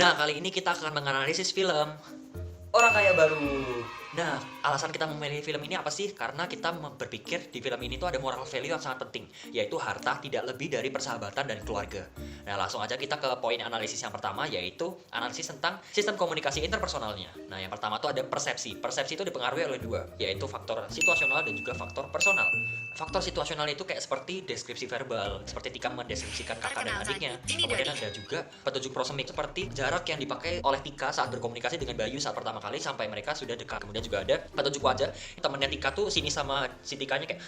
Nah, kali ini kita akan menganalisis film Orang Kaya Baru. Nah, alasan kita memilih film ini apa sih? Karena kita berpikir di film ini tuh ada moral value yang sangat penting, yaitu harta tidak lebih dari persahabatan dan keluarga. Nah, langsung aja kita ke poin analisis yang pertama, yaitu analisis tentang sistem komunikasi interpersonalnya. Nah, yang pertama tuh ada persepsi. Persepsi itu dipengaruhi oleh dua, yaitu faktor situasional dan juga faktor personal. Faktor situasional itu kayak seperti deskripsi verbal, seperti Tika mendeskripsikan kakak dan adiknya. Kemudian ada juga petunjuk prosemik seperti jarak yang dipakai oleh Tika saat berkomunikasi dengan Bayu saat pertama kali sampai mereka sudah dekat. Kemudian juga ada petunjuk wajah temannya Tika tuh sini sama si Tikanya kayak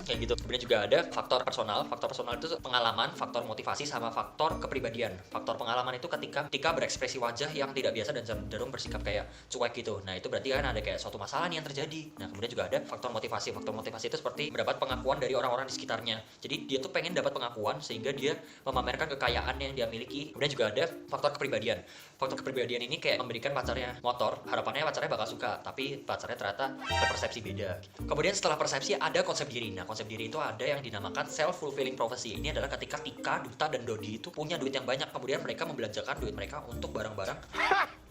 kayak gitu. Kemudian juga ada faktor personal. Faktor personal itu pengalaman, faktor motivasi sama faktor kepribadian. Faktor pengalaman itu ketika Tika berekspresi wajah yang tidak biasa dan cenderung bersikap kayak cuek gitu. Nah, itu berarti kan ada kayak suatu masalah nih yang terjadi. Nah, kemudian juga ada faktor motivasi. Faktor motivasi itu seperti mendapat pengakuan dari orang-orang di sekitarnya. Jadi dia tuh pengen dapat pengakuan sehingga dia memamerkan kekayaan yang dia miliki. Kemudian juga ada faktor kepribadian. Faktor kepribadian ini kayak memberikan pacarnya motor, harapannya pacarnya bakal suka, tapi pacarnya ternyata berpersepsi beda. Kemudian setelah persepsi ada konsep diri. Nah, konsep diri itu ada yang dinamakan self-fulfilling prophecy. Ini adalah ketika Tika, Duta, dan Dodi itu punya duit yang banyak, kemudian mereka membelanjakan duit mereka untuk barang-barang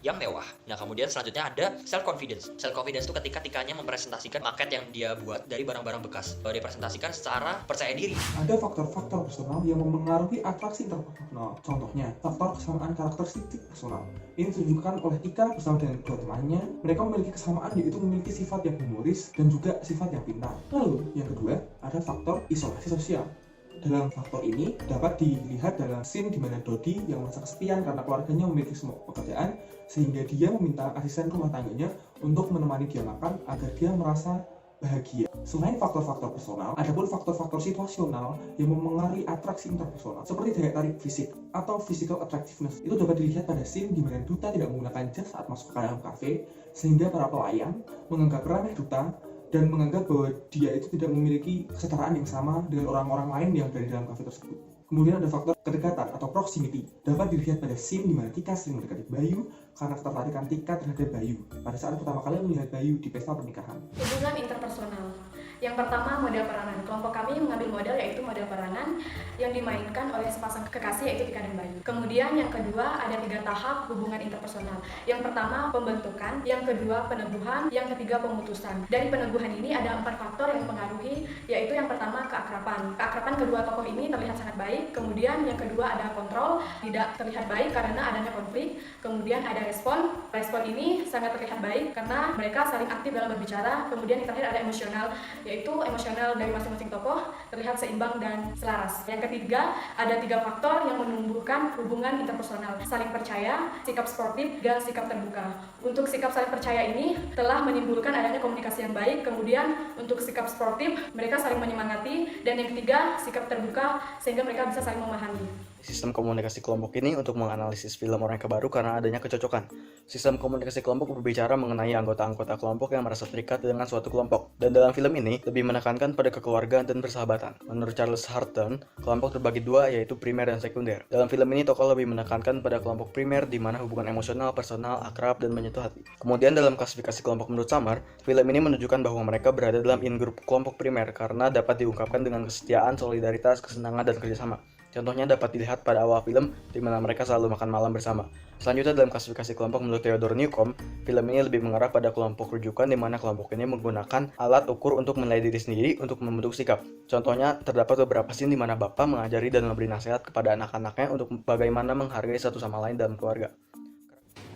yang mewah. Nah, kemudian selanjutnya ada self confidence. Self confidence itu ketika Tikanya mempresentasikan market yang dia buat dari barang-barang bekas. Dia presentasikan secara percaya diri. Ada faktor-faktor personal yang memengaruhi atraksi interpersonal. Contohnya, faktor kesamaan karakteristik personal. Ini ditunjukkan oleh Tika bersama dengan dua temannya. Mereka memiliki kesamaan, yaitu memiliki sifat yang humoris dan juga sifat yang pintar. Lalu, yang kedua, ada faktor isolasi sosial. Dalam faktor ini dapat dilihat dalam scene di mana Dodi yang merasa kesepian karena keluarganya memiliki semua pekerjaan, sehingga dia meminta asisten rumah tangganya untuk menemani dia makan agar dia merasa bahagia. Selain faktor-faktor personal, ada pun faktor-faktor situasional yang memengaruhi atraksi interpersonal, seperti daya tarik fisik atau physical attractiveness. Itu dapat dilihat pada scene di mana Duta tidak menggunakan jas saat masuk ke dalam kafe, sehingga para pelayan menganggap remeh Duta dan menganggap bahwa dia itu tidak memiliki kesetaraan yang sama dengan orang-orang lain yang berada di dalam kafe tersebut. Kemudian ada faktor kedekatan atau proximity. Dapat dilihat pada scene di mana Tika sering mendekati Bayu karena ketertarikan Tika terhadap Bayu pada saat pertama kali melihat Bayu di pesta pernikahan. Hubungan interpersonal. Yang pertama, model peranan. Kelompok kami mengambil model yaitu model peranan yang dimainkan oleh sepasang kekasih yaitu Tika dan Bayu. Kemudian yang kedua ada 3 tahap hubungan interpersonal. Yang pertama pembentukan, yang kedua peneguhan, yang ketiga pemutusan. Dari peneguhan ini ada 4 faktor yang mempengaruhi, yaitu yang pertama keakraban. Keakraban kedua tokoh ini terlihat sangat baik. Kemudian yang kedua ada kontrol, tidak terlihat baik karena adanya konflik. Kemudian ada respon. Respon ini sangat terlihat baik karena mereka saling aktif dalam berbicara. Kemudian yang terakhir ada emosional, yaitu emosional dari masing-masing tokoh terlihat seimbang dan selaras. Yang ketiga, ada 3 faktor yang menumbuhkan hubungan interpersonal: saling percaya, sikap sportif, dan sikap terbuka. Untuk sikap saling percaya ini telah menimbulkan adanya komunikasi yang baik. Kemudian untuk sikap sportif, mereka saling menyemangati, dan yang ketiga, sikap terbuka sehingga mereka bisa saling memahami. Sistem komunikasi kelompok ini untuk menganalisis film Orang Kaya Baru karena adanya kecocokan. Sistem komunikasi kelompok berbicara mengenai anggota-anggota kelompok yang merasa terikat dengan suatu kelompok. Dan dalam film ini lebih menekankan pada kekeluargaan dan persahabatan. Menurut Charles Harton, kelompok terbagi 2 yaitu primer dan sekunder. Dalam film ini tokoh lebih menekankan pada kelompok primer di mana hubungan emosional, personal, akrab, dan menyentuh hati. Kemudian dalam klasifikasi kelompok menurut Samar, film ini menunjukkan bahwa mereka berada dalam in-group kelompok primer karena dapat diungkapkan dengan kesetiaan, solidaritas, kesenangan, dan kerjasama. Contohnya dapat dilihat pada awal film, di mana mereka selalu makan malam bersama. Selanjutnya dalam klasifikasi kelompok menurut Theodore Newcomb, film ini lebih mengarah pada kelompok rujukan di mana kelompok ini menggunakan alat ukur untuk menilai diri sendiri untuk membentuk sikap. Contohnya, terdapat beberapa scene di mana bapak mengajari dan memberi nasihat kepada anak-anaknya untuk bagaimana menghargai satu sama lain dalam keluarga.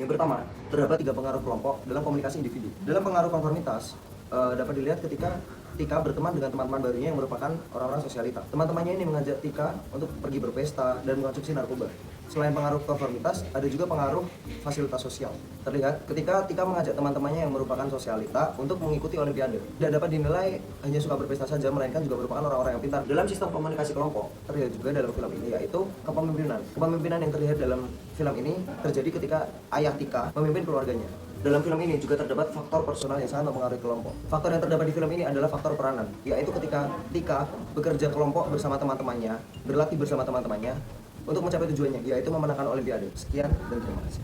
Yang pertama, terdapat 3 pengaruh kelompok dalam komunikasi individu. Dalam pengaruh konformitas, dapat dilihat ketika Tika berteman dengan teman-teman barunya yang merupakan orang-orang sosialita. Teman-temannya ini mengajak Tika untuk pergi berpesta dan mengonsumsi narkoba. Selain pengaruh konformitas, ada juga pengaruh fasilitas sosial. Terlihat ketika Tika mengajak teman-temannya yang merupakan sosialita untuk mengikuti olimpiade. Tidak dapat dinilai hanya suka berpesta saja, melainkan juga merupakan orang-orang yang pintar. Dalam sistem komunikasi kelompok, terlihat juga dalam film ini, yaitu kepemimpinan. Kepemimpinan yang terlihat dalam film ini terjadi ketika ayah Tika memimpin keluarganya. Dalam film ini juga terdapat faktor personal yang sangat mempengaruhi kelompok. Faktor yang terdapat di film ini adalah faktor peranan, yaitu ketika Tika bekerja kelompok bersama teman-temannya, berlatih bersama teman-temannya untuk mencapai tujuannya, yaitu memenangkan olimpiade. Sekian dan terima kasih.